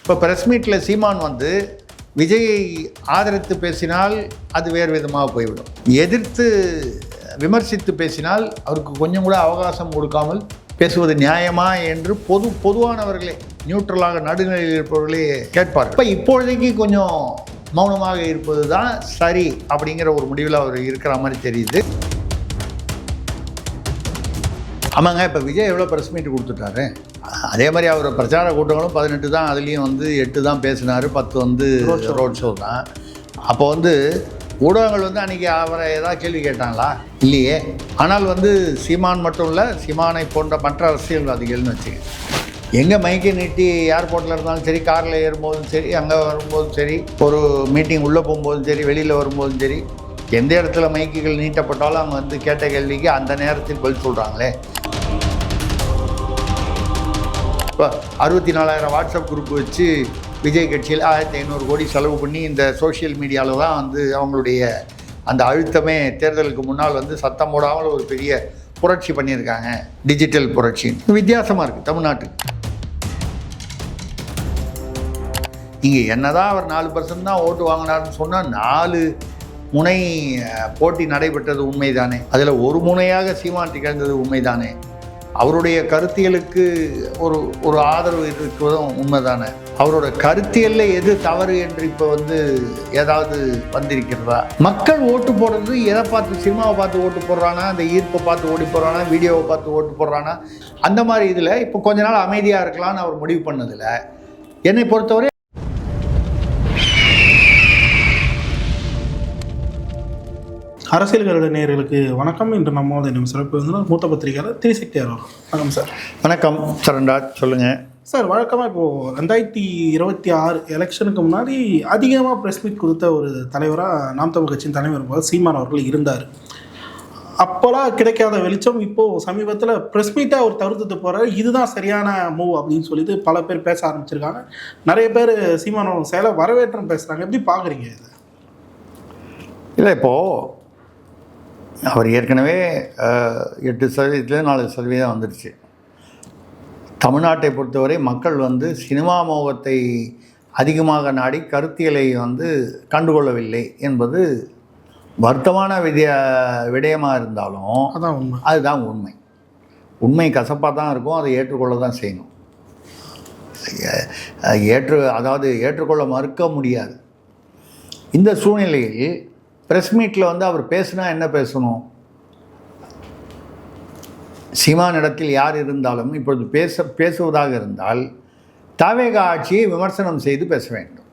இப்போ ப்ரெஸ் மீட்டில் சீமான் வந்து விஜயை ஆதரித்து பேசினால் அது வேறு விதமாக போய்விடும். எதிர்த்து விமர்சித்து பேசினால் அவருக்கு கொஞ்சம் கூட அவகாசம் கொடுக்காமல் பேசுவது நியாயமா என்று பொதுவானவர்களே, நியூட்ரலாக நடுநிலையில் இருப்பவர்களே கேட்பார். இப்போ இப்பொழுதைக்கு கொஞ்சம் மௌனமாக இருப்பது தான் சரி அப்படிங்கிற ஒரு முடிவில் அவர் இருக்கிற மாதிரி தெரியுது. ஆமாங்க, இப்போ விஜய் எவ்வளோ ப்ரெஸ் மீட் கொடுத்துட்டாரு. அதே மாதிரி அவர் பிரச்சார கூட்டங்களும் 18 தான், அதுலேயும் வந்து 8 தான் பேசினார், 10 வந்து ரோட் ஷோ தான். அப்போ வந்து ஊடகங்கள் வந்து அன்றைக்கி அவரை ஏதாவது கேள்வி கேட்டாங்களா? இல்லையே. ஆனால் வந்து சீமான் மட்டும் இல்லை, சீமானை போன்ற மற்ற அரசியல்வாதிகள்னு வச்சுக்க, எங்கே மைக்கை நீட்டி ஏர்போர்ட்டில் இருந்தாலும் சரி, காரில் ஏறும்போதும் சரி, அங்கே வரும்போதும் சரி, ஒரு மீட்டிங் உள்ளே போகும்போதும் சரி, வெளியில் வரும்போதும் சரி, எந்த இடத்துல மைக்குகள் நீட்டப்பட்டாலும் அவங்க வந்து கேட்ட கேள்விக்கு அந்த நேரத்தில் பதில் சொல்கிறாங்களே. இப்போ 64,000 வாட்ஸ்அப் குரூப் வச்சு விஜய் கட்சியில் 1500 கோடி செலவு பண்ணி இந்த சோஷியல் மீடியாவில் தான் வந்து அவங்களுடைய அந்த அழுத்தமே தேர்தலுக்கு முன்னால் வந்து சத்தம் போடாமல் ஒரு பெரிய புரட்சி பண்ணியிருக்காங்க, டிஜிட்டல் புரட்சி. வித்தியாசமாக இருக்குது தமிழ்நாட்டுக்கு. இங்கே என்னதான் அவர் 4% தான் ஓட்டு வாங்கினார்னு சொன்னால் 4 முனை போட்டி நடைபெற்றது உண்மைதானே. அதில் ஒரு முனையாக சீமான் திகழ்ந்தது உண்மைதானே. அவருடைய கருத்தியலுக்கு ஒரு ஆதரவு இருக்கிறதும் உண்மைதானே. அவரோட கருத்தியலில் எது தவறு என்று இப்போ வந்து ஏதாவது வந்திருக்கிறதா? மக்கள் ஓட்டு போடுறது எதை பார்த்து? சினிமாவை பார்த்து ஓட்டு போடுறானா, அந்த ஈர்ப்பை பார்த்து ஓடி போடுறானா, வீடியோவை பார்த்து ஓட்டு போடுறானா? அந்த மாதிரி இதில் இப்போ கொஞ்ச நாள் அமைதியாக இருக்கலாம்னு அவர் முடிவு பண்ணதில் என்னை பொறுத்தவரை அரசியல்கள நேயர்களுக்கு வணக்கம். இன்று நம்மோட இன்னும் சிறப்பு வந்து மூத்த பத்திரிகையாளர் திரிசக்தி அவர்கள். வணக்கம் சார். வணக்கம் சரண்ராஜ், சொல்லுங்கள் சார். வழக்கமாக இப்போது 2026 எலெக்ஷனுக்கு முன்னாடி அதிகமாக ப்ரெஸ் மீட் கொடுத்த ஒரு தலைவராக நாம் தமிழ் கட்சியின் தலைவர் போது சீமான் அவர்கள் இருந்தார். அப்போலாம் கிடைக்காத வெளிச்சம் இப்போது சமீபத்தில் ப்ரெஸ் மீட்டை அவர் தவிர்த்துட்டு போகிறார். இதுதான் சரியான மூவ் அப்படின்னு சொல்லிட்டு பல பேர் பேச ஆரம்பிச்சிருக்காங்க. நிறைய பேர் சீமான் செயலை வரவேற்றம் பேசுகிறாங்க. எப்படி பார்க்குறீங்க இது? இல்லை, இப்போது அவர் ஏற்கனவே 8% 4% வந்துடுச்சு. தமிழ்நாட்டை பொறுத்தவரை மக்கள் வந்து சினிமா மோகத்தை அதிகமாக நாடி கருத்தியலை வந்து கண்டுகொள்ளவில்லை என்பது வருத்தமான விடயமாக இருந்தாலும் அதுதான் உண்மை. உண்மை கசப்பாக தான் இருக்கும், அதை ஏற்றுக்கொள்ள தான் செய்யணும். ஏற்றுக்கொள்ள மறுக்க முடியாது. இந்த சூழ்நிலையில் ப்ரெஸ் மீட்டில் வந்து அவர் பேசுனா என்ன பேசணும்? சீமான் இடத்தில் யார் இருந்தாலும் இப்பொழுது பேசுவதாக இருந்தால் தாவேகா ஆட்சியை விமர்சனம் செய்து பேச வேண்டும்.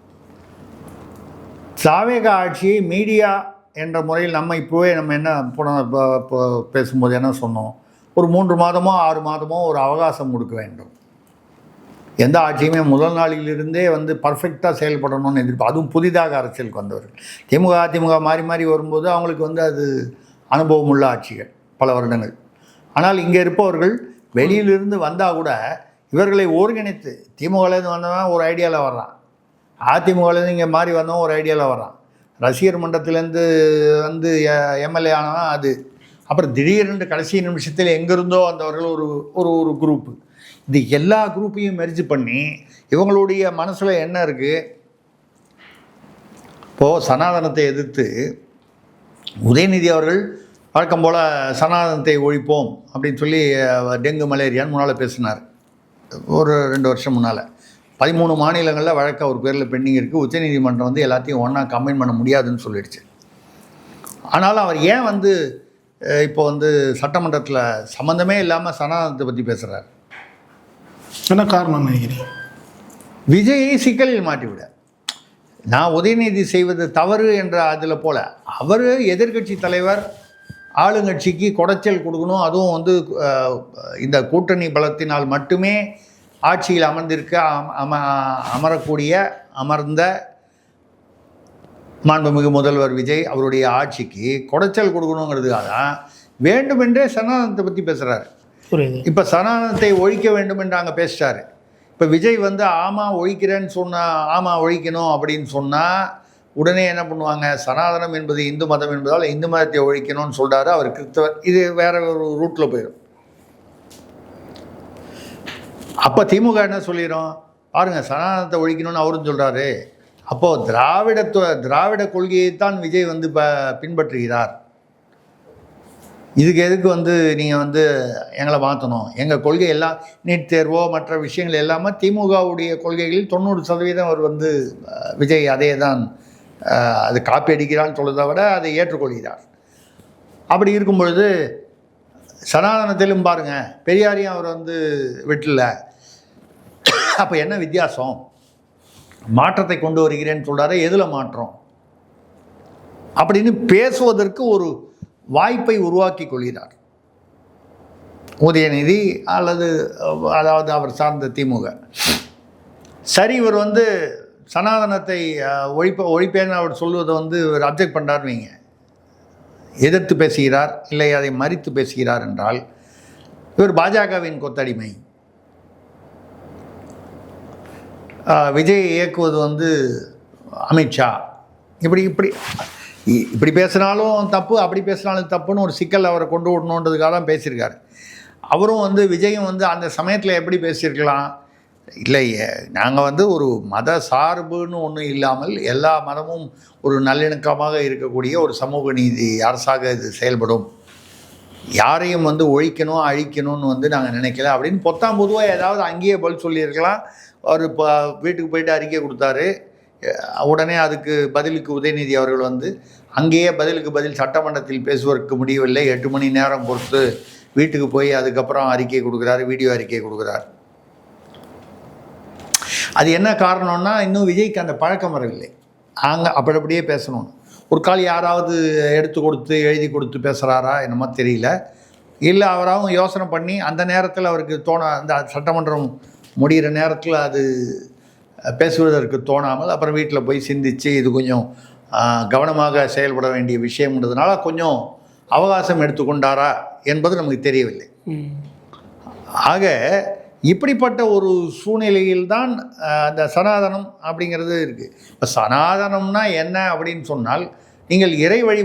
தாவேகா ஆட்சியை மீடியா என்ற முறையில் நம்ம என்ன பேசும்போது என்ன சொன்னோம்? ஒரு 3 மாதமோ 6 மாதமோ ஒரு அவகாசம் கொடுக்க வேண்டும். எந்த ஆட்சியுமே முதல் நாளிலிருந்தே வந்து பர்ஃபெக்டாக செயல்படணும்னு எதிர்ப்பு. அதுவும் புதிதாக அரசியலுக்கு வந்தவர்கள். அதிமுக மாறி மாறி வரும்போது அவங்களுக்கு வந்து அது அனுபவம் உள்ள ஆட்சிகள் பல வருடங்கள். ஆனால் இங்கே இருப்பவர்கள் வெளியிலிருந்து வந்தால் கூட இவர்களை ஒருங்கிணைத்து, திமுகலேருந்து வந்தவன் ஒரு ஐடியாவில் வர்றான், அதிமுகலேருந்து இங்கே மாறி வந்தவன் ஒரு ஐடியாவில் வர்றான், ரசிகர் மன்றத்திலேருந்து வந்து எம்எல்ஏ ஆனவன் அது, அப்புறம் திடீரென்று கடைசி நிமிஷத்தில் எங்கேருந்தோ வந்தவர்கள் ஒரு குரூப்பு. இது எல்லா குரூப்பையும் மெர்ஜ் பண்ணி இவங்களுடைய மனசில் என்ன இருக்குது? இப்போது சனாதனத்தை எதிர்த்து உதயநிதி அவர்கள் வழக்கம் போல் சனாதனத்தை ஒழிப்போம் அப்படின்னு சொல்லி டெங்கு மலேரியான்னு முன்னால் பேசினார். ஒரு 2 வருஷம் முன்னால் 13 மாநிலங்களில் வழக்கு அவர் பேரில் பெண்டிங் இருக்குது. உச்சநீதிமன்றம் வந்து எல்லாத்தையும் ஒன்றா கம்பைன் பண்ண முடியாதுன்னு சொல்லிடுச்சு. ஆனாலும் அவர் ஏன் வந்து இப்போ வந்து சட்டமன்றத்தில் சம்மந்தமே இல்லாமல் சனாதனத்தை பற்றி பேசுகிறார்? என்ன காரணம் நினைக்கிறேன்? விஜயை சிக்கலில் மாட்டிவிட. நான் உதயநிதி செய்வது தவறு என்ற அதில் போல அவர் எதிர்கட்சி தலைவர், ஆளுங்கட்சிக்கு குடைச்சல் கொடுக்கணும். அதுவும் வந்து இந்த கூட்டணி பலத்தினால் மட்டுமே ஆட்சியில் அமர்ந்த மாண்புமிகு முதல்வர் விஜய் அவருடைய ஆட்சிக்கு குடைச்சல் கொடுக்கணுங்கிறதுக்காக தான் வேண்டுமென்றே சனாதனத்தை பற்றி பேசுகிறாரு. இப்போ சனாதனத்தை ஒழிக்க வேண்டும் என்று அங்கே பேசிட்டாரு. இப்போ விஜய் வந்து ஆமாம் ஒழிக்கிறேன்னு சொன்னால், ஆமாம் ஒழிக்கணும் அப்படின்னு சொன்னால் உடனே என்ன பண்ணுவாங்க? சனாதனம் என்பது இந்து மதம் என்பதால் இந்து மதத்தை ஒழிக்கணும்னு சொல்கிறாரு. அவர் கிறிஸ்தவர். இது வேற ஒரு ரூட்டில் போயிடும். அப்போ திமுக என்ன சொல்லிடும்? பாருங்கள், சனாதனத்தை ஒழிக்கணும்னு அவரும் சொல்கிறாரு. அப்போது திராவிட கொள்கையைத்தான் விஜய் வந்து பின்பற்றுகிறார். இதுக்கு எதுக்கு வந்து நீங்கள் வந்து எங்களை மாற்றணும்? எங்கள் கொள்கை எல்லாம் நீட் தேர்வோ மற்ற விஷயங்கள் எல்லாமே திமுகவுடைய கொள்கைகளில் 90% அவர் வந்து விஜய் அதே தான் அது காப்பி அடிக்கிறான்னு சொல்கிறத விட அதை ஏற்றுக்கொள்கிறார். அப்படி இருக்கும் பொழுது சனாதனத்திலும் பாருங்கள், பெரியாரையும் அவர் வந்து விட்டல. அப்போ என்ன வித்தியாசம்? மாற்றத்தை கொண்டு வருகிறேன்னு சொல்கிறாரு. எதில் மாற்றம் அப்படின்னு பேசுவதற்கு ஒரு வாய்ப்பை உருவாக்கி கொள்கிறார் உதயநிதி அதாவது அவர் சார்ந்த திமுக. சரி, இவர் வந்து சனாதனத்தை ஒழிப்பேன்னு அவர் சொல்வதை வந்து இவர் அப்ஜெக்ட் பண்ணுறார் வைங்க, எதிர்த்து பேசுகிறார், இல்லை அதை மறித்து பேசுகிறார் என்றால் இவர் பாஜகவின் கொத்தடிமை. விஜய் இயக்குவது வந்து அமித்ஷா. இப்படி பேசினாலும் தப்பு, அப்படி பேசினாலும் தப்புன்னு ஒரு சிக்கல் அவரை கொண்டு விடணுன்றதுக்காக தான் பேசியிருக்காரு. அவரும் வந்து விஜயும் வந்து அந்த சமயத்தில் எப்படி பேசியிருக்கலாம்? இல்லை, நாங்கள் வந்து ஒரு மத சார்புன்னு ஒன்றும் இல்லாமல் எல்லா மதமும் ஒரு நல்லிணக்கமாக இருக்கக்கூடிய ஒரு சமூக நீதி அரசாக இது செயல்படும், யாரையும் வந்து ஒழிக்கணும் அழிக்கணும்னு வந்து நாங்கள் நினைக்கல அப்படின்னு பொதுவாக ஏதாவது அங்கேயே பதில் சொல்லியிருக்கலாம். அவர் இப்போ வீட்டுக்கு போயிட்டு அறிக்கை கொடுத்தாரு. உடனே அதுக்கு பதிலுக்கு உதயநிதி அவர்கள் வந்து அங்கேயே பதிலுக்கு பதில் சட்டமன்றத்தில் பேசுவதற்கு முடியவில்லை, 8 மணி நேரம் பொறுத்து வீட்டுக்கு போய் அதுக்கப்புறம் அறிக்கை கொடுக்குறாரு, வீடியோ அறிக்கை கொடுக்குறார். அது என்ன காரணம்னா, இன்னும் விஜய்க்கு அந்த பழக்கம் வரவில்லை. அப்படியே பேசணும். ஒரு கால் யாராவது எடுத்து கொடுத்து எழுதி கொடுத்து பேசுகிறாரா என்னமோ தெரியல. இல்லை, அவராகவும் யோசனை பண்ணி அந்த நேரத்தில் அவருக்கு அந்த சட்டமன்றம் முடிகிற நேரத்தில் அது பேசுவதற்கு தோணாமல் அப்புறம் வீட்டில் போய் சிந்தித்து இது கொஞ்சம் கவனமாக செயல்பட வேண்டிய விஷயம்ன்றதுனால கொஞ்சம் அவகாசம் எடுத்துக்கொண்டாரா என்பது நமக்கு தெரியவில்லை. ஆக இப்படிப்பட்ட ஒரு சூழ்நிலையில்தான் அந்த சனாதனம் அப்படிங்கிறது இருக்குது. இப்போ சனாதனம்னா என்ன அப்படின்னு சொன்னால், நீங்கள் இறைவனை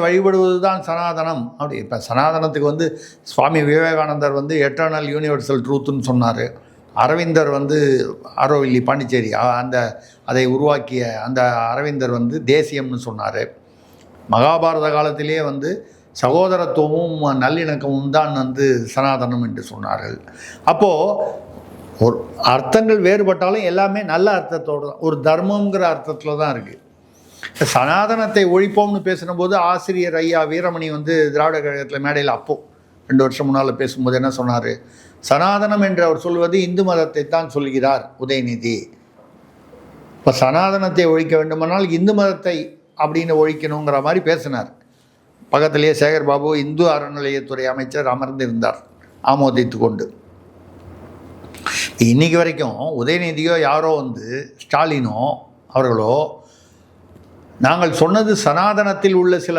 வழிபடுவது தான் சனாதனம். அப்படி இப்போ சனாதனத்துக்கு வந்து சுவாமி விவேகானந்தர் வந்து எட்டர்னல் யூனிவர்சல் ட்ரூத்துன்னு சொன்னார். அரவிந்தர் வந்து ஆரோவில்லி பாண்டிச்சேரி அதை உருவாக்கிய அந்த அரவிந்தர் வந்து தேசியம்னு சொன்னார். மகாபாரத காலத்திலே வந்து சகோதரத்துவமும் நல்லிணக்கமும் தான் வந்து சனாதனம் என்று சொன்னார்கள். அப்போது ஒரு அர்த்தங்கள் வேறுபட்டாலும் எல்லாமே நல்ல அர்த்தத்தோடு தான், ஒரு தர்மங்கிற அர்த்தத்தில் தான் இருக்குது. சனாதனத்தை ஒழிப்போம்னு பேசினபோது ஆசிரியர் ஐயா வீரமணி வந்து திராவிட கழகத்தில் மேடையில் அப்போது 2 வருஷம் முன்னால் பேசும்போது என்ன சொன்னார்? சனாதனம் என்று அவர் சொல்வது இந்து மதத்தை தான் சொல்கிறார் உதயநிதி. இப்போ சனாதனத்தை ஒழிக்க வேண்டுமானால் இந்து மதத்தை அப்படின்னு ஒழிக்கணுங்கிற மாதிரி பேசினார். பக்கத்திலேயே சேகர் பாபு இந்து அறநிலையத்துறை அமைச்சர் அமர்ந்திருந்தார் ஆமோதித்து கொண்டு. இன்றைக்கி வரைக்கும் உதயநிதியோ யாரோ வந்து ஸ்டாலினோ அவர்களோ நாங்கள் சொன்னது சனாதனத்தில் உள்ள சில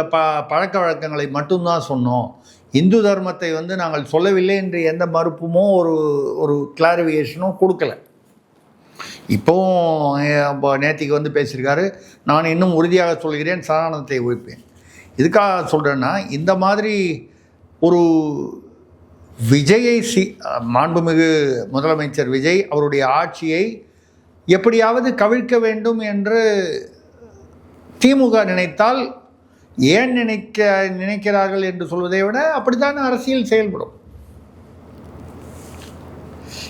பழக்க வழக்கங்களை மட்டும்தான் சொன்னோம், இந்து தர்மத்தை வந்து நாங்கள் சொல்லவில்லை என்று எந்த மறுப்புமோ ஒரு கிளாரிஃபிகேஷனும் கொடுக்கல. இப்போவும் நேத்திக்கு வந்து பேசியிருக்காரு, நான் இன்னும் உறுதியாக சொல்கிறேன் சனாதனத்தை ஒழிப்பேன். இதுக்காக சொல்கிறேன்னா, இந்த மாதிரி ஒரு விஜயை மாண்புமிகு முதலமைச்சர் விஜய் அவருடைய ஆட்சியை எப்படியாவது கவிழ்க்க வேண்டும் என்று திமுக நினைத்தால், ஏன் நினைக்கிறார்கள் என்று சொல்வதை விட அப்படித்தான் அரசியல் செயல்படும்.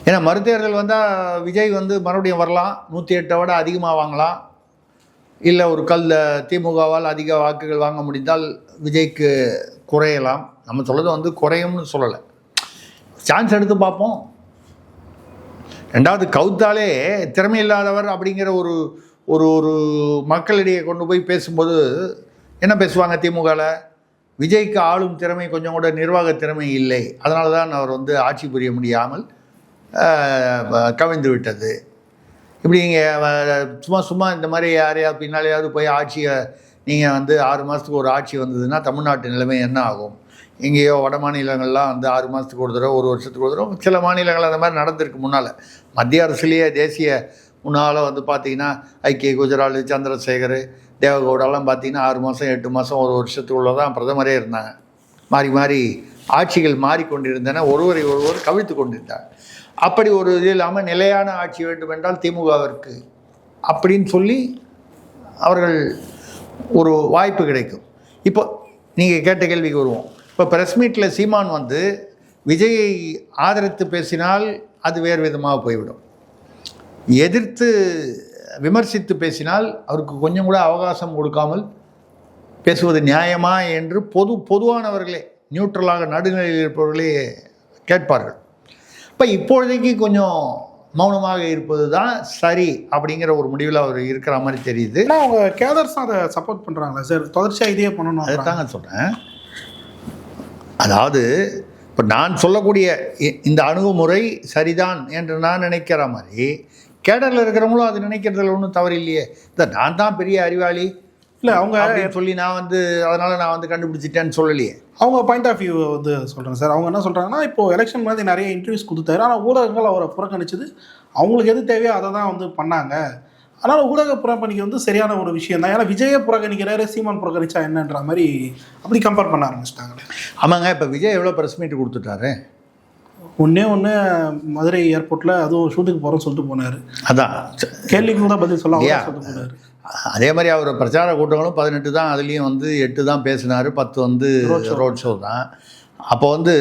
ஏன்னா மறுதேர்தல் வந்தால் விஜய் வந்து மறுபடியும் வரலாம், 108 விட அதிகமாக வாங்கலாம், இல்லை ஒரு திமுகவால் அதிக வாக்குகள் வாங்க முடிந்தால் விஜய்க்கு குறையலாம். நம்ம சொல்கிறது வந்து குறையும்னு சொல்லலை, சான்ஸ் எடுத்து பார்ப்போம். ரெண்டாவது, கவுத்தாலே திறமை இல்லாதவர் அப்படிங்கிற ஒரு ஒரு மக்களிடையே கொண்டு போய் பேசும்போது என்ன பேசுவாங்க திமுகவில்? விஜய்க்கு ஆளும் திறமை கொஞ்சம் கூட நிர்வாக திறமை இல்லை, அதனால தான் அவர் வந்து ஆட்சி புரிய முடியாமல் கவிழ்ந்து விட்டது. இப்படி நீங்கள் சும்மா இந்த மாதிரி யாரையாவது பின்னாலேயாவது போய் ஆட்சியை நீங்கள் வந்து 6 மாதத்துக்கு ஒரு ஆட்சி வந்ததுன்னா தமிழ்நாட்டு நிலைமை என்ன ஆகும்? எங்கேயோ வட மாநிலங்கள்லாம் வந்து 6 மாதத்துக்கு ஒரு தடவை, 1 வருஷத்துக்கு ஒரு தடவை, சில மாநிலங்கள் அந்த மாதிரி நடந்திருக்கு. முன்னால் மத்திய அரசுலேயே தேசிய முன்னால் வந்து பார்த்திங்கன்னா ஐக்கிய குஜரால், சந்திரசேகர், தேவகவுடாலாம் பார்த்திங்கன்னா 6 மாதம் 8 மாதம் 1 வருஷத்துக்குள்ளே தான் பிரதமரே இருந்தாங்க. மாறி மாறி ஆட்சிகள் மாறிக்கொண்டிருந்தன, ஒருவரை ஒருவர் கவிழ்த்து கொண்டிருந்தார். அப்படி ஒரு இது இல்லாமல் நிலையான ஆட்சி வேண்டும் என்றால் திமுகவிற்கு அப்படின்னு சொல்லி அவர்கள் ஒரு வாய்ப்பு கிடைக்கும். இப்போ நீங்கள் கேட்ட கேள்விக்கு வருவோம். இப்போ ப்ரெஸ் மீட்டில் சீமான் வந்து விஜயை ஆதரித்து பேசினால் அது வேறு விதமாக போய்விடும். எதிர்த்து விமர்சித்து பேசினால் அவருக்கு கொஞ்சம் கூட அவகாசம் கொடுக்காமல் பேசுவது நியாயமா என்று பொதுவானவர்களே, நியூட்ரலாக நடுநிலையில் இருப்பவர்களே கேட்பார்கள். இப்போ இப்பொழுதைக்கு கொஞ்சம் மௌனமாக இருப்பது தான் சரி அப்படிங்கிற ஒரு முடிவில் அவர் இருக்கிற மாதிரி தெரியுது. அவங்க கேதர்ஸ் அதை சப்போர்ட் பண்ணுறாங்களா சார்? தொடர்ச்சியாக இதே பண்ணணும். அதை தாங்க சொல்கிறேன். அதாவது இப்போ நான் சொல்லக்கூடிய இந்த அணுகுமுறை சரிதான் என்று நான் நினைக்கிற மாதிரி கேடரில் இருக்கிறவங்களும் அது நினைக்கிறதுல ஒன்றும் தவறு இல்லையே. இந்த நான் தான் பெரிய அறிவாளி இல்லை அவங்க சொல்லி நான் வந்து அதனால் நான் வந்து கண்டுபிடிச்சிட்டேன்னு சொல்லலையே. அவங்க பாயிண்ட் ஆஃப் வியூ வந்து சொல்கிறேன் சார். அவங்க என்ன சொல்கிறாங்கன்னா, இப்போது எலெக்ஷன் மாதிரி நிறைய இன்டர்வியூஸ் கொடுத்தாரு, ஆனால் ஊடகங்கள் அவரை புறக்கணிச்சது. அவங்களுக்கு எது தேவையோ அதை தான் வந்து பண்ணாங்க. அதனால் ஊடக புறக்கணிக்க வந்து சரியான ஒரு விஷயம் தான். ஏன்னா விஜயை புறக்கணிக்கிறாரு, சீமான் புறக்கணிச்சா என்னன்ற மாதிரி அப்படி கம்பேர் பண்ண ஆரம்பிச்சிட்டாங்க. ஆமாங்க. இப்போ விஜய் எவ்வளோ ப்ரெஸ் மீட் கொடுத்துட்டாரு? ஒன்று மதுரை ஏர்போர்ட்டில் அதுவும் ஷூட்டுக்கு போகிறோன்னு சொல்லிட்டு போனார். அதான் கேள்விக்கு தான் பதில் சொல்ல சொல்லிட்டு போனார். அதே மாதிரி அவர் பிரச்சார கூட்டங்களும் 18 தான், அதுலேயும் வந்து 8 தான் பேசினார், 10 வந்து ரோட் ஷோ தான். அப்போ வந்து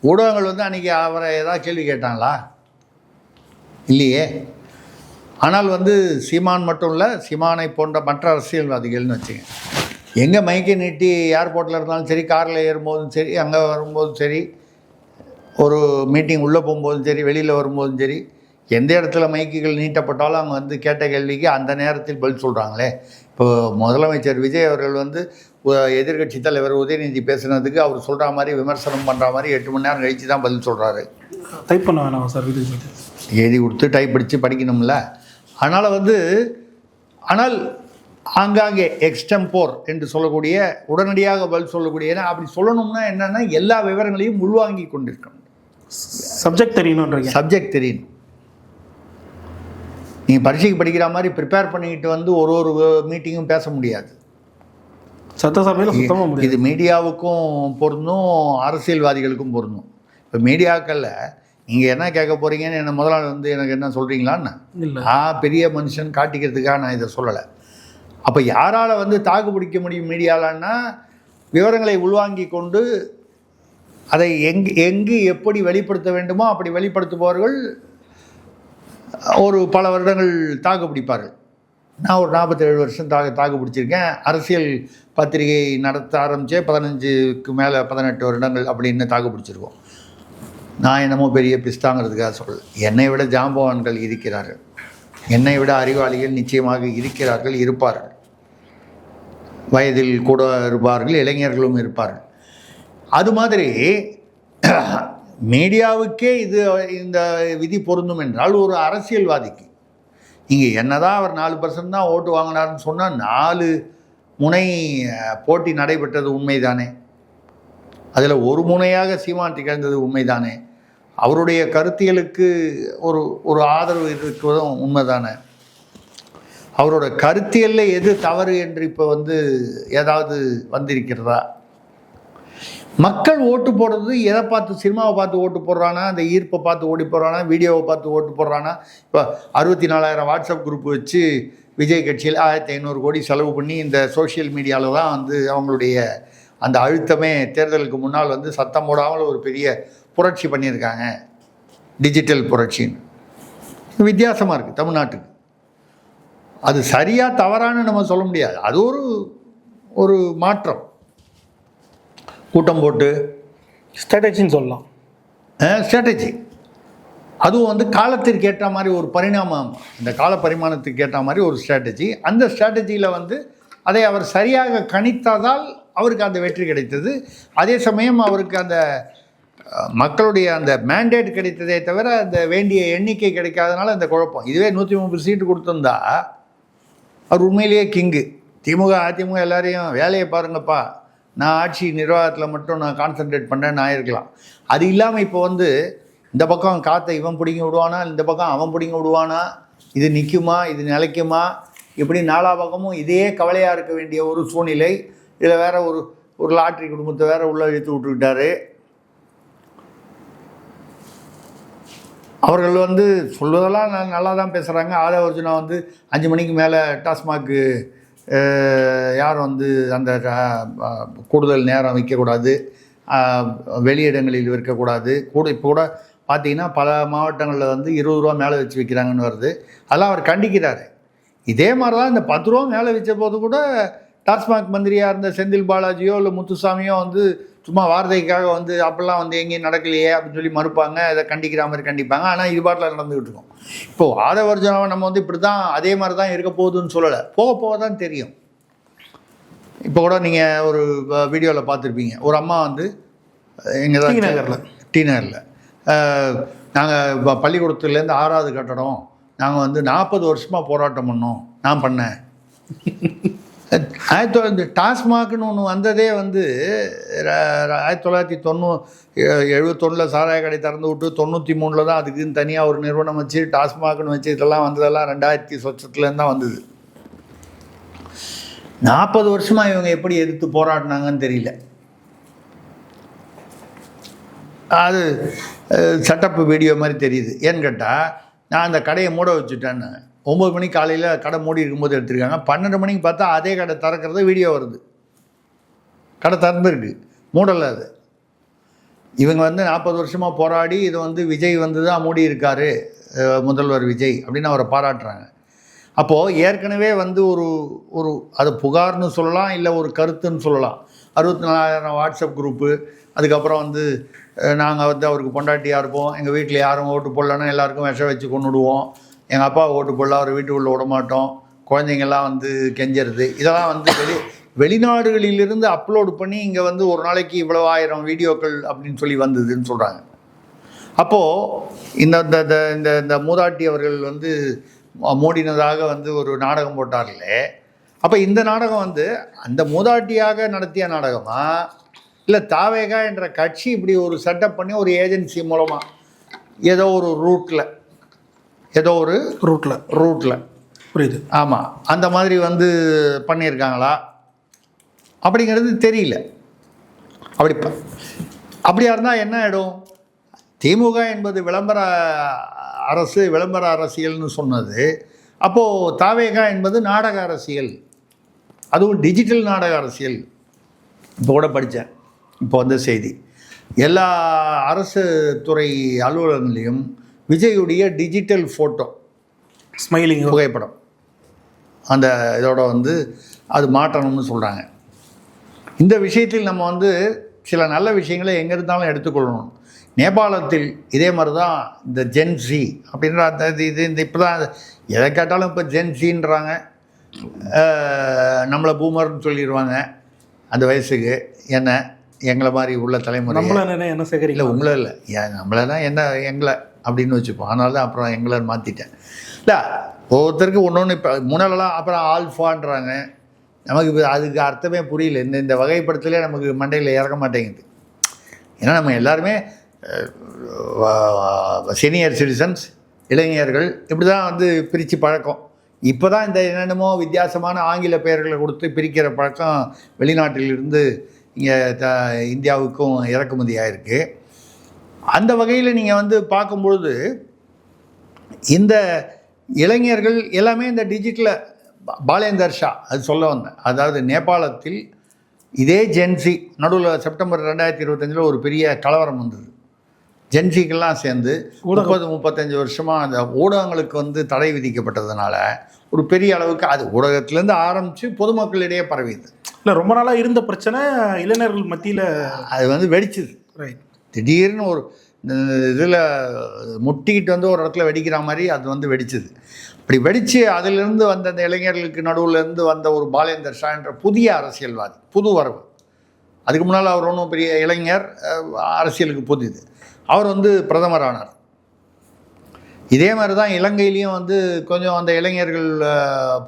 ஊடகங்கள் வந்து அன்றைக்கி அவரை ஏதாவது கேள்வி கேட்டாங்களா? இல்லையே. ஆனால் வந்து சீமான் மட்டும் இல்லை, சீமானை போன்ற மற்ற அரசியல்வாதிகள்னு வச்சுங்க, எங்கே மைக்கை நீட்டி ஏர்போர்ட்டில் இருந்தாலும் சரி, காரில் ஏறும்போதும் சரி, அங்கே வரும்போதும் சரி, ஒரு மீட்டிங் உள்ளே போகும்போதும் சரி, வெளியில் வரும்போதும் சரி, எந்த இடத்துல மைக்குகள் நீட்டப்பட்டாலும் அவங்க வந்து கேட்ட கேள்விக்கு அந்த நேரத்தில் பதில் சொல்கிறாங்களே. இப்போ முதலமைச்சர் விஜய் அவர்கள் வந்து எதிர்கட்சி தலைவர் உதயநிதி பேசுனதுக்கு அவர் சொல்கிற மாதிரி விமர்சனம் பண்ணுற மாதிரி 8 மணி நேரம் கழித்து தான் பதில் சொல்கிறாரு. டைப் பண்ண வேணாம் சார், எழுதி கொடுத்து டைப் படித்து படிக்கணும்ல. அதனால் வந்து ஆனால் ஆங்காங்கே எக்ஸ்டெம்போர் என்று சொல்லக்கூடிய உடனடியாக பதில் சொல்லக்கூடிய, அப்படி சொல்லணும்னா என்னென்னா எல்லா விவரங்களையும் உள்வாங்கி கொண்டிருக்கணும். சப்ஜெக்ட் தெரியணுன்றீங்க. சப்ஜெக்ட் தெரியணும். நீங்கள் பரீட்சைக்கு படிக்கிற மாதிரி ப்ரிப்பேர் பண்ணிக்கிட்டு வந்து ஒரு மீட்டிங்கும் பேச முடியாது. சட்டசபையில் சுத்தமாக முடியாது. இது மீடியாவுக்கும் பொருந்தும், அரசியல்வாதிகளுக்கும் பொருந்தும். இப்போ மீடியாக்களில் நீங்கள் என்ன கேட்க போகிறீங்கன்னு என்ன முதலாளி வந்து எனக்கு என்ன சொல்கிறீங்களான்னு பெரிய மனுஷன் காட்டிக்கிறதுக்காக நான் இதை சொல்லலை. அப்போ யாரால் வந்து தாக்கு பிடிக்க முடியும் மீடியாலன்னா, விவரங்களை உள்வாங்கி கொண்டு அதை எங்கு எப்படி வெளிப்படுத்த வேண்டுமோ அப்படி வெளிப்படுத்துபவர்கள் ஒரு பல வருடங்கள் தாக்கு பிடிப்பார்கள். நான் ஒரு 47 வருஷம் தாக்கு பிடிச்சிருக்கேன். அரசியல் பத்திரிகை நடத்த ஆரம்பித்தே 15க்கு மேலே 18 வருடங்கள் அப்படின்னு தாக்கு பிடிச்சிருக்கோம். நான் என்னமோ பெரிய பிஸ்தாங்கிறதுக்காக சொல்ல, என்னை விட ஜாம்பவான்கள் இருக்கிறார்கள், என்னை விட அறிவாளிகள் நிச்சயமாக இருக்கிறார்கள், இருப்பார்கள். வயதில் கூட இருப்பார்கள், இளைஞர்களும் இருப்பார்கள். அது மாதிரி மீடியாவுக்கே இந்த விதி பொருந்தும் என்றால் ஒரு அரசியல்வாதிக்கு இங்கே என்னதான் அவர் 4% தான் ஓட்டு வாங்கினார்னு சொன்னால் 4 முனை போட்டி நடைபெற்றது உண்மைதானே? அதில் ஒரு முனையாக சீமான் திகழ்ந்தது உண்மைதானே? அவருடைய கருத்தியலுக்கு ஒரு ஆதரவு இருக்கிறதும் உண்மைதானே? அவரோட கருத்தியலில் எது தவறு என்று இப்போ வந்து ஏதாவது வந்திருக்கிறதா? மக்கள் ஓட்டு போடுறது எதை பார்த்து? சினிமாவை பார்த்து ஓட்டு போடுறானா, அந்த ஈர்ப்பை பார்த்து ஓடி போடுறானா, வீடியோவை பார்த்து ஓட்டு போடுறானா? இப்போ 64,000 வாட்ஸ்அப் குரூப் வச்சு விஜய் கட்சியில் 1500 கோடி செலவு பண்ணி இந்த சோஷியல் மீடியாவில் தான் வந்து அவங்களுடைய அந்த அழுத்தமே தேர்தலுக்கு முன்னால் வந்து சத்தம் போடாமல் ஒரு பெரிய புரட்சி பண்ணியிருக்காங்க, டிஜிட்டல் புரட்சின்னு. வித்தியாசமாக இருக்குது தமிழ்நாட்டுக்கு. அது சரியாக தவறான்னு நம்ம சொல்ல முடியாது. அது ஒரு மாற்றம். கூட்டம் போட்டு ஸ்ட்ராட்டஜின்னு சொல்லலாம். ஸ்ட்ராட்டஜி அதுவும் வந்து காலத்திற்கு ஏற்ற மாதிரி ஒரு பரிணாமம், இந்த கால பரிமாணத்துக்கு ஏற்ற மாதிரி ஒரு ஸ்ட்ராட்டஜி. அந்த ஸ்ட்ராட்டஜியில் வந்து அதை அவர் சரியாக கணித்ததால் அவருக்கு அந்த வெற்றி கிடைத்தது. அதே சமயம் அவருக்கு அந்த மக்களுடைய அந்த மேண்டேட் கிடைத்ததே தவிர அந்த வேண்டிய எண்ணிக்கை கிடைக்காதனால அந்த குழப்பம். இதுவே 130 சீட்டு கொடுத்துருந்தா அவர் உண்மையிலேயே கிங்கு. திமுக அதிமுக எல்லாரையும் வேலையை பாருங்கப்பா, நான் ஆட்சி நிர்வாகத்தில் மட்டும் நான் கான்சன்ட்ரேட் பண்ணுறேன்னு ஆயிருக்கலாம். அது இல்லாமல் இப்போ வந்து இந்த பக்கம் காற்றை இவன் பிடிங்கி விடுவானா, இந்த பக்கம் அவன் பிடிங்கி விடுவானா, இது நிற்குமா, இது நிலைக்குமா, இப்படி நாலா பக்கமும் இதே கவலையாக இருக்க வேண்டிய ஒரு சூழ்நிலை. இதில் வேறு ஒரு லாட்ரி குடும்பத்தை வேறு உள்ளே இழுத்து விட்டுக்கிட்டாரு. அவர்கள் வந்து சொல்வதெல்லாம் நல்லா தான் பேசுகிறாங்க. ஆதவ அர்ஜுனா வந்து 5 மணிக்கு மேலே டாஸ்மாக்கு யாரும் வந்து அந்த கூடுதல் நேரம் வைக்கக்கூடாது, வெளியிடங்களில் விற்கக்கூடாது. இப்போ கூட பார்த்தீங்கன்னா பல மாவட்டங்களில் வந்து 20 ரூபா மேலே வச்சு விற்கிறாங்கன்னு வருது. அதெல்லாம் அவர் கண்டிக்கிறார். இதே மாதிரி தான் இந்த 10 ரூபா மேலே வச்ச போது கூட டாஸ்மாக் மந்திரியாக இருந்த செந்தில் பாலாஜியோ இல்லை முத்துசாமியோ வந்து சும்மா வார்த்தைக்காக வந்து அப்போல்லாம் வந்து எங்கேயும் நடக்கலையே அப்படின்னு சொல்லி மறுப்பாங்க, இதை கண்டிக்கிற மாதிரி கண்டிப்பாங்க. ஆனால் இது பாட்டில் நடந்துக்கிட்டு இருக்கோம். இப்போது ஆதவ அர்ஜுனாவை நம்ம வந்து இப்படி தான் அதே மாதிரி தான் இருக்க போகுதுன்னு சொல்லலை, போக போக தான் தெரியும். இப்போ கூட நீங்கள் ஒரு வீடியோவில் பார்த்துருப்பீங்க, ஒரு அம்மா வந்து எங்கே தான் டி நகரில் நாங்கள் பள்ளிக்கூடத்துலேருந்து 6வது கட்டடம் நாங்கள் வந்து 40 வருஷமாக போராட்டம் பண்ணோம், நான் பண்ணேன். இந்த டாஸ்மாக்னு ஒன்று வந்ததே வந்து 1971 சாராய கடை திறந்து விட்டு 93 தான் அதுக்குன்னு தனியாக ஒரு நிறுவனம் வச்சு டாஸ்மாக்னு வச்சு இதெல்லாம் வந்ததெல்லாம் 2000 சொச்சத்துலேருந்து தான் வந்தது. 40 வருஷமாக இவங்க எப்படி எதிர்த்து போராடினாங்கன்னு தெரியல. அது செட்டப் வீடியோ மாதிரி தெரியுது. ஏன்னு கேட்டால் நான் அந்த கடையை மூட வச்சுட்டேன்னு 9 மணிக்கு காலையில் கடை மூடி இருக்கும்போது எடுத்திருக்காங்க. 12 மணிக்கு பார்த்தா அதே கடை திறக்கிறது வீடியோ வருது. கடை திறந்துருக்கு, மூடலை. அது இவங்க வந்து 40 வருஷமாக போராடி இது வந்து விஜய் வந்து தான் மூடி இருக்காரு, முதல்வர் விஜய் அப்படின்னு அவரை பாராட்டுறாங்க. அப்போது ஏற்கனவே வந்து ஒரு அது புகார்னு சொல்லலாம், இல்லை ஒரு கருத்துன்னு சொல்லலாம். 64,000 வாட்ஸ்அப் குரூப்பு, அதுக்கப்புறம் வந்து நாங்கள் வந்து அவருக்கு பொண்டாட்டியாக இருப்போம், எங்கள் வீட்டில் யாரும் ஓட்டு போடலன்னா எல்லாருக்கும் விஷம் வச்சு கொண்டுடுவோம், எங்கள் அப்பா ஓட்டு போடல அவர் வீட்டுக்குள்ளே விட மாட்டோம், குழந்தைங்கள்லாம் வந்து கெஞ்சறது, இதெல்லாம் வந்து வெளிநாடுகளிலிருந்து அப்லோடு பண்ணி இங்கே வந்து ஒரு நாளைக்கு இவ்வளோ 1000 வீடியோக்கள் அப்படின்னு சொல்லி வந்ததுன்னு சொல்கிறாங்க. அப்போது இந்த மூதாட்டி அவர்கள் வந்து மூடினதாக வந்து ஒரு நாடகம் போட்டார்களே, அப்போ இந்த நாடகம் வந்து அந்த மூதாட்டியாக நடத்திய நாடகமா, இல்லை தாவேகா என்ற கட்சி இப்படி ஒரு செட்டப் பண்ணி ஒரு ஏஜென்சி மூலமாக ஏதோ ஒரு ரூட்டில் புரியுது, ஆமாம், அந்த மாதிரி வந்து பண்ணியிருக்காங்களா அப்படிங்கிறது தெரியல. அப்படியா இருந்தால் என்ன ஆகிடும்? திமுக என்பது விளம்பர அரசியல்னு சொன்னது, அப்போது தாவேகா என்பது நாடக அரசியல், அதுவும் டிஜிட்டல் நாடக அரசியல். இப்போ கூட படித்தேன், இப்போ வந்த செய்தி, எல்லா அரசு துறை அலுவலகங்களையும் விஜயுடைய டிஜிட்டல் ஃபோட்டோ ஸ்மைலிங் புகைப்படம் அந்த இதோட வந்து அது மாற்றணும்னு சொல்கிறாங்க. இந்த விஷயத்தில் நம்ம வந்து சில நல்ல விஷயங்களை எங்கே இருந்தாலும் எடுத்துக்கொள்ளணும். நேபாளத்தில் இதே மாதிரி தான் இந்த ஜென்சி அப்படின்ற இந்த இப்போ தான் எதை கேட்டாலும் இப்போ ஜென்சின்றாங்க, நம்மளை பூமர்னு சொல்லிடுவாங்க. அந்த வயசுக்கு என்ன எங்களை மாதிரி உள்ள தலைமுறை என்ன சேகரி இல்லை உங்களை இல்லை நம்மளைனா என்ன எங்களை அப்படின்னு வச்சுப்போம். அதனால தான் அப்புறம் எங்களை மாற்றிட்டேன். இல்லை ஒவ்வொருத்தருக்கு ஒன்று ஒன்று இப்போ முன்னாலெல்லாம் அப்புறம் ஆல்ஃபான்றாங்க. நமக்கு இப்போ அதுக்கு அர்த்தமே புரியல. இந்த வகைப்படுத்தலே நமக்கு மண்டையில் இறக்க மாட்டேங்குது. ஏன்னா நம்ம எல்லாருமே சீனியர் சிட்டிசன்ஸ், இளைஞர்கள் இப்படி தான் வந்து பிரித்து பழக்கம். இப்போ தான் இந்த என்னென்னமோ வித்தியாசமான ஆங்கில பெயர்களை கொடுத்து பிரிக்கிற பழக்கம் வெளிநாட்டிலிருந்து இங்கே இந்தியாவுக்கும் இறக்குமதி ஆகிருக்கு. அந்த வகையில் நீங்கள் வந்து பார்க்கும்பொழுது இந்த இளைஞர்கள் எல்லாமே இந்த டிஜிட்டலில் பாலேந்தர் ஷா அது சொல்ல வந்தேன். அதாவது நேபாளத்தில் இதே ஜென்சி நடுவில் செப்டம்பர் 2025 ஒரு பெரிய கலவரம் வந்தது. ஜென்சிக்கெல்லாம் சேர்ந்து 30-35 வருஷமாக அந்த ஊடகங்களுக்கு வந்து தடை விதிக்கப்பட்டதுனால ஒரு பெரிய அளவுக்கு அது ஊடகத்திலேருந்து ஆரம்பித்து பொதுமக்களிடையே பரவிது. இல்லை ரொம்ப நாளாக இருந்த பிரச்சனை இளைஞர்கள் மத்தியில் அது வந்து வெடிச்சுது. ரைட், திடீர்னு ஒரு இதில் முட்டிக்கிட்டு வந்து ஒரு இடத்துல வெடிக்கிற மாதிரி அது வந்து வெடிச்சுது. அப்படி வெடித்து அதிலிருந்து வந்த அந்த இளைஞர்களுக்கு நடுவிலேருந்து வந்த ஒரு பாலேந்தர் ஷா என்ற புதிய அரசியல்வாதி, புது வரவு. அதுக்கு முன்னால் அவர் ஒன்றும் பெரிய இளைஞர், அரசியலுக்கு புதிது. அவர் வந்து பிரதமர் ஆனார். இதே மாதிரி தான் இலங்கையிலையும் வந்து கொஞ்சம் அந்த இளைஞர்கள்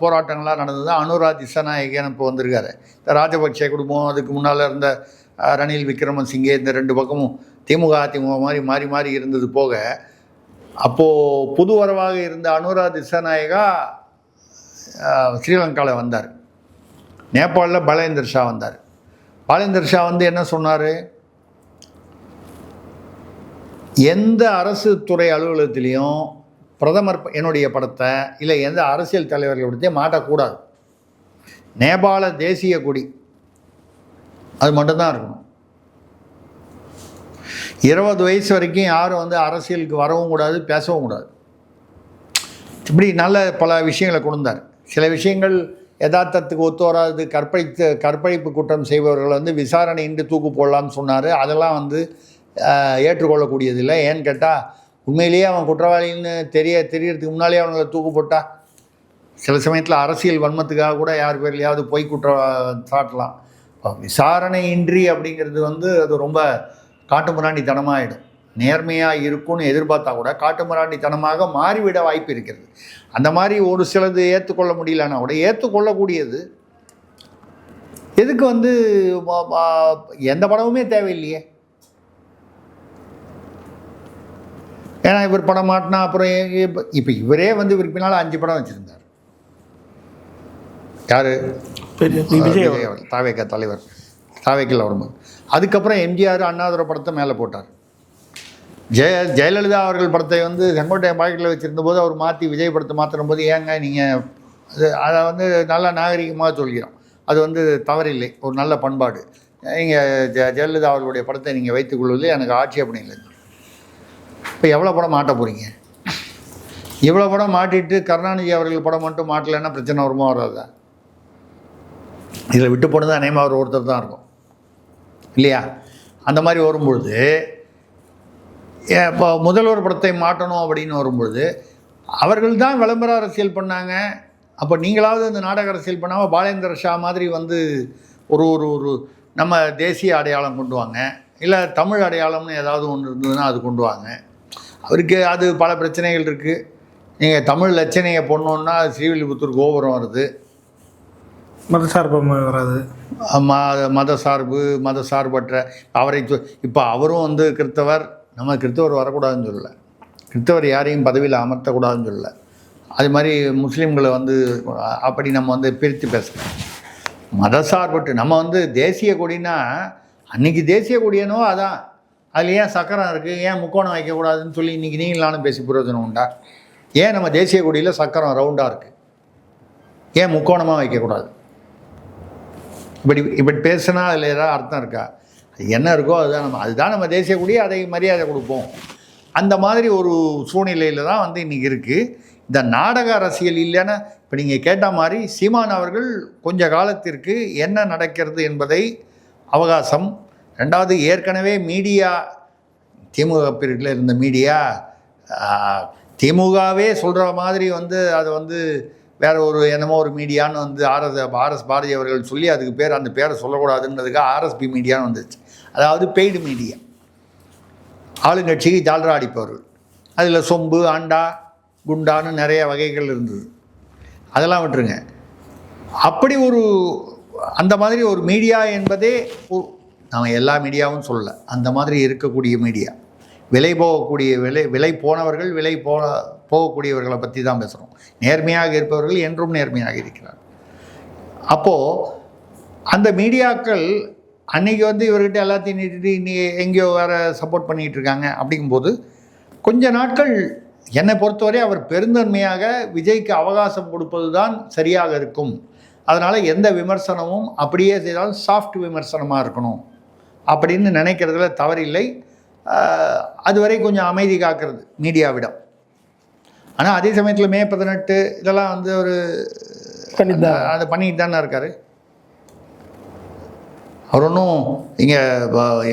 போராட்டங்கள்லாம் நடந்தது. அனுரா திசாநாயகன் இப்போ வந்திருக்காரு. இந்த ராஜபக்சே குடும்பம், அதுக்கு முன்னால் இருந்த ரணில் விக்ரமசிங்கே, இந்த 2 பக்கமும் திமுக அதிமுக மாதிரி மாறி மாறி இருந்தது போக, அப்போது புது வரவாக இருந்த அனுரா திசாநாயகா ஸ்ரீலங்காவில் வந்தார். நேபாளில் பாலேந்தர் ஷா வந்தார். பாலேந்தர் ஷா வந்து என்ன சொன்னார்? எந்த அரசு துறை அலுவலகத்திலையும் பிரதமர் என்னுடைய படத்தை இல்லை எந்த அரசியல் தலைவர்கள் படத்தையும் மாட்டக்கூடாது. நேபாள தேசிய கொடி அது மட்டும்தான் இருக்கணும். 20 வயசு வரைக்கும் யாரும் வந்து அரசியலுக்கு வரவும் கூடாது, பேசவும் கூடாது. இப்படி நல்ல பல விஷயங்களை கொண்டார். சில விஷயங்கள் யதார்த்தத்துக்கு ஒத்து வராது, கற்பழிப்பு குற்றம் செய்பவர்கள் வந்து விசாரணையின்றி தூக்கு போடலாம்னு சொன்னார். அதெல்லாம் வந்து ஏற்றுக்கொள்ளக்கூடியதில்லை. ஏன்னு கேட்டால் உண்மையிலேயே அவன் குற்றவாளின்னு தெரியறதுக்கு முன்னாலே அவங்களை தூக்கு போட்டா சில சமயத்தில் அரசியல் வன்மத்துக்காக கூட யார் பேர்லையாவது பொய் சாட்டலாம். விசாரணையின்றி அப்படிங்கிறது வந்து அது ரொம்ப காட்டுமிராண்டித்தனமாகிடும். நேர்மையாக இருக்கும்னு எதிர்பார்த்தா கூட காட்டுமிராண்டித்தனமாக மாறிவிட வாய்ப்பு இருக்கிறது. அந்த மாதிரி ஒரு சிலது ஏற்றுக்கொள்ள முடியலன்னா கூட ஏற்றுக்கொள்ளக்கூடியது. எதுக்கு வந்து எந்த படமுமே தேவையில்லையே. ஏன்னா இவர் படம் மாட்டினா அப்புறம் இப்போ இவரே வந்து இவருக்கு பின்னால் 5 படம் வச்சுருந்தார். யார்? விஜய் அவர்கள், தாவேக்கா தலைவர், தாவேக்கில் வரும்போது. அதுக்கப்புறம் எம்ஜிஆர் அண்ணாதுரை படத்தை மேலே போட்டார். ஜெயலலிதா அவர்கள் படத்தை வந்து செங்கோட்டையன் பாக்கெட்டில் வச்சுருந்தபோது அவர் மாற்றி விஜய் படத்தை மாற்றின போது ஏங்க நீங்கள் அதை வந்து நல்லா நாகரிகமாக சொல்கிறோம். அது வந்து தவறில்லை, ஒரு நல்ல பண்பாடு. நீங்கள் ஜெயலலிதா அவர்களுடைய படத்தை நீங்கள் வைத்துக்கொள்வதில் எனக்கு ஆட்சேபணம் இல்லை. இப்போ எவ்வளோ படம் மாட்ட போகிறீங்க? இவ்வளோ படம் மாட்டிட்டு கருணாநிதி அவர்கள் படம் மட்டும் மாட்டலைன்னா பிரச்சனை வருமா வராதா? இதில் விட்டு போனது அநேகமாக அவர் ஒருத்தர் தான் இருக்கும் இல்லையா? அந்த மாதிரி வரும்பொழுது இப்போ முதல்வர் படத்தை மாட்டணும் அப்படின்னு வரும்பொழுது அவர்கள் தான் விளம்பர அரசியல் பண்ணாங்க. அப்போ நீங்களாவது இந்த நாடக அரசியல் பண்ணாமல் பாலேந்திர ஷா மாதிரி வந்து ஒரு ஒரு ஒரு நம்ம தேசிய அடையாளம் கொண்டு வாங்க, இல்லை தமிழ் அடையாளம்னு ஏதாவது ஒன்று இருந்ததுன்னா அது கொண்டு வாங்க. அவருக்கு அது பல பிரச்சனைகள் இருக்குது. நீங்கள் தமிழ் லட்சணையை போடணுன்னா அது ஸ்ரீவில்லிபுத்தூர் கோபுரம் வருது, மதசார்பு வராது. மத சார்பற்ற அவரை இப்போ அவரும் வந்து கிறித்தவர். நம்ம கிறித்தவர் வரக்கூடாதுன்னு சொல்லலை, கிறித்தவர் யாரையும் பதவியில் அமர்த்தக்கூடாதுன்னு சொல்லலை. அது மாதிரி முஸ்லீம்களை வந்து அப்படி நம்ம வந்து பிரித்து பேசலாம். மதசார்பற்று நம்ம வந்து தேசிய கொடினா அன்றைக்கி தேசிய கொடியனோ அதான், அதில் ஏன் சக்கரம் இருக்குது, ஏன் முக்கோணம் வைக்கக்கூடாதுன்னு சொல்லி இன்றைக்கி நீங்களாலும் பேசி பிரயோஜனம் உண்டா? ஏன் நம்ம தேசிய கொடியில் சக்கரம் ரவுண்டாக இருக்குது, ஏன் முக்கோணமாக வைக்கக்கூடாது? இப்படி பேசுனா அதில் ஏதாவது அர்த்தம் இருக்கா? என்ன இருக்கோ அதுதான் நம்ம தேசிய கொடி, அதை மரியாதை கொடுப்போம். அந்த மாதிரி ஒரு சூழ்நிலையில் தான் வந்து இன்றைக்கி இருக்குது. இந்த நாடக அரசியல் இல்லைன்னா இப்போ நீங்கள் கேட்ட மாதிரி சீமான் அவர்கள் கொஞ்ச காலத்திற்கு என்ன நடக்கிறது என்பதை அவகாசம். ரெண்டாவது, ஏற்கனவே மீடியா திமுக பீரியடில் இருந்த மீடியா திமுகவே சொல்கிற மாதிரி வந்து அதை வந்து வேறு ஒரு என்னமோ ஒரு மீடியான்னு வந்து ஆர்எஸ் பாரதி அவர்கள் சொல்லி அதுக்கு பேர் அந்த பேரை சொல்லக்கூடாதுன்றதுக்காக ஆர்எஸ்பி மீடியான்னு வந்துச்சு. அதாவது பெய்டு மீடியா, ஆளுங்கட்சிக்கு ஜால்ரா அடிப்பவர்கள். அதில் சொம்பு, ஆண்டா, குண்டான்னு நிறைய வகைகள் இருந்தது. அதெல்லாம் விட்டுருங்க. அப்படி ஒரு அந்த மாதிரி ஒரு மீடியா என்பதே நாம் எல்லா மீடியாவும் சொல்லலை, அந்த மாதிரி இருக்கக்கூடிய மீடியா, விலை போனவர்கள் போகக்கூடியவர்களை பற்றி தான் பேசுகிறோம். நேர்மையாக இருப்பவர்கள் என்றும் நேர்மையாக இருக்கிறார். அப்போது அந்த மீடியாக்கள் அன்றைக்கி வந்து இவர்கிட்ட எல்லாத்தையும் நீட்டிட்டு இன்னைக்கு எங்கேயோ வேறு சப்போர்ட் பண்ணிகிட்டு இருக்காங்க. அப்படிங்கும்போது கொஞ்ச நாட்கள் என்னை பொறுத்தவரை அவர் பெருந்தன்மையாக விஜய்க்கு அவகாசம் கொடுப்பது தான் சரியாக இருக்கும். அதனால் எந்த விமர்சனமும் அப்படியே செய்தாலும் சாஃப்ட் விமர்சனமாக இருக்கணும் அப்படின்னு நினைக்கிறதுல தவறில்லை. அதுவரை கொஞ்சம் அமைதி காக்கிறது மீடியாவிடம். ஆனால் அதே சமயத்தில் மே 18 இதெல்லாம் வந்து ஒரு அதை பண்ணிட்டு தானே இருக்கார். அவர் ஒன்றும் இங்கே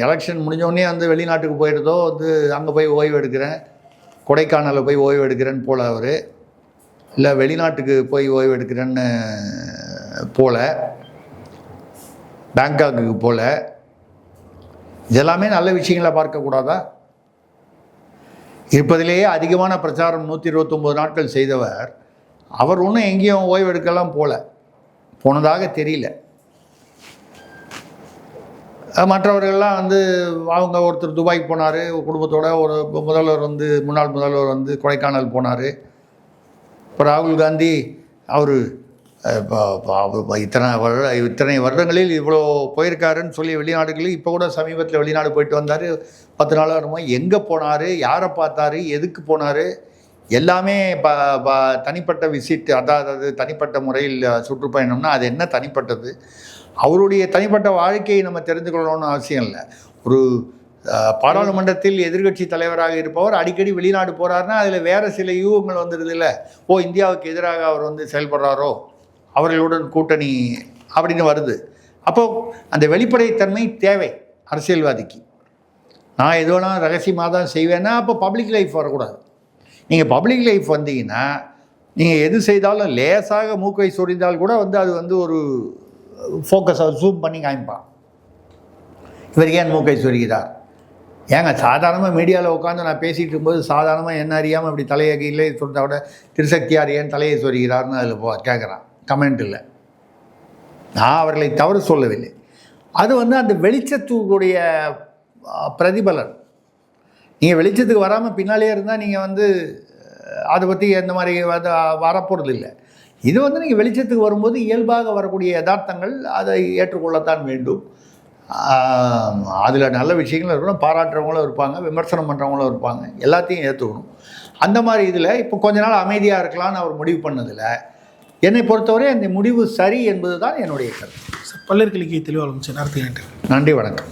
எலெக்ஷன் முடிஞ்சோடனே வந்து வெளிநாட்டுக்கு போயிடுறதோ வந்து அங்கே போய் ஓய்வு எடுக்கிறேன், கொடைக்கானலில் போய் ஓய்வு எடுக்கிறேன்னு போல் அவர், இல்லை வெளிநாட்டுக்கு போய் ஓய்வு எடுக்கிறேன்னு போல, பேங்காக்கு போல, இதெல்லாமே நல்ல விஷயங்களை பார்க்கக்கூடாதா? இருப்பதிலேயே அதிகமான பிரச்சாரம் 129 நாட்கள் செய்தவர் அவர் ஒன்றும் எங்கேயும் ஓய்வு எடுக்கலாம் போனதாக தெரியல. மற்றவர்கள்லாம் வந்து அவங்க ஒருத்தர் துபாய்க்கு போனார் குடும்பத்தோட, ஒரு முன்னாள் முதல்வர் வந்து கொடைக்கானல் போனார். இப்போ ராகுல் காந்தி அவர் இத்தனை வருடங்களில் இவ்வளோ போயிருக்காருன்னு சொல்லி வெளிநாடுகளில் இப்போ கூட சமீபத்தில் வெளிநாடு போயிட்டு வந்தார். 10 நாள் வருமா, எங்கே போனார், யாரை பார்த்தாரு, எதுக்கு போனார், எல்லாமே தனிப்பட்ட விசிட். அதாவது தனிப்பட்ட முறையில் சுற்றுப்பயணம்னா அது என்ன தனிப்பட்டது? அவருடைய தனிப்பட்ட வாழ்க்கையை நம்ம தெரிந்து கொள்ளணும்னு அவசியம் இல்லை. ஒரு பாராளுமன்றத்தில் எதிர்க்கட்சி தலைவராக இருப்பவர் அடிக்கடி வெளிநாடு போகிறாருன்னா அதில் வேறு சில யூகங்கள் வந்துடுது இல்லை. இந்தியாவுக்கு எதிராக அவர் செயல்படுறாரோ, அவர்களுடன் கூட்டணி அப்படின்னு வருது. அப்போது அந்த வெளிப்படைத்தன்மை தேவை அரசியல்வாதிக்கு. நான் எது வேணால் ரகசியமாக தான் செய்வேன்னா அப்போ பப்ளிக் லைஃப் வரக்கூடாது. நீங்கள் பப்ளிக் லைஃப் வந்தீங்கன்னா நீங்கள் எது செய்தாலும் லேசாக மூக்கை சொரிந்தால் கூட அது ஒரு ஃபோக்கஸ் ஜூம் பண்ணி காமிப்பான். இவர் ஏன் மூக்கை சொரிகிறார்? ஏங்க சாதாரணமாக மீடியாவில் உட்காந்து நான் பேசிகிட்டு இருக்கும்போது சாதாரணமாக என்ன அறியாமல் அப்படி தலையை கீழே சொல்லிட்டா கூட திருசக்தியார் ஏன் தலையை சொரிகிறார்னு அதில் கேட்குறான். கமெண்ட் இல்லை. நான் அவர்களை தவறு சொல்லவில்லை. அது அந்த வெளிச்சத்துடைய பிரதிபலன். நீங்கள் வெளிச்சத்துக்கு வராமல் பின்னாலே இருந்தால் நீங்கள் அதை பற்றி எந்த மாதிரி வரப்போகிறது இல்லை. இது நீங்கள் வெளிச்சத்துக்கு வரும்போது இயல்பாக வரக்கூடிய யதார்த்தங்கள் அதை ஏற்றுக்கொள்ளத்தான் வேண்டும். அதில் நல்ல விஷயங்களும் இருக்கணும், பாராட்டுறவங்களும் இருப்பாங்க, விமர்சனம் பண்ணுறவங்களும் இருப்பாங்க, எல்லாத்தையும் ஏற்றுக்கணும். அந்த மாதிரி இதில் இப்போ கொஞ்ச நாள் அமைதியாக இருக்கலாம்னு அவர் முடிவு பண்ணதில் என்னை பொறுத்தவரை அந்த முடிவு சரி என்பது தான் என்னுடைய கருத்து. பல்லர்களுக்கு தெளிவாக நன்றி. நன்றி, வணக்கம்.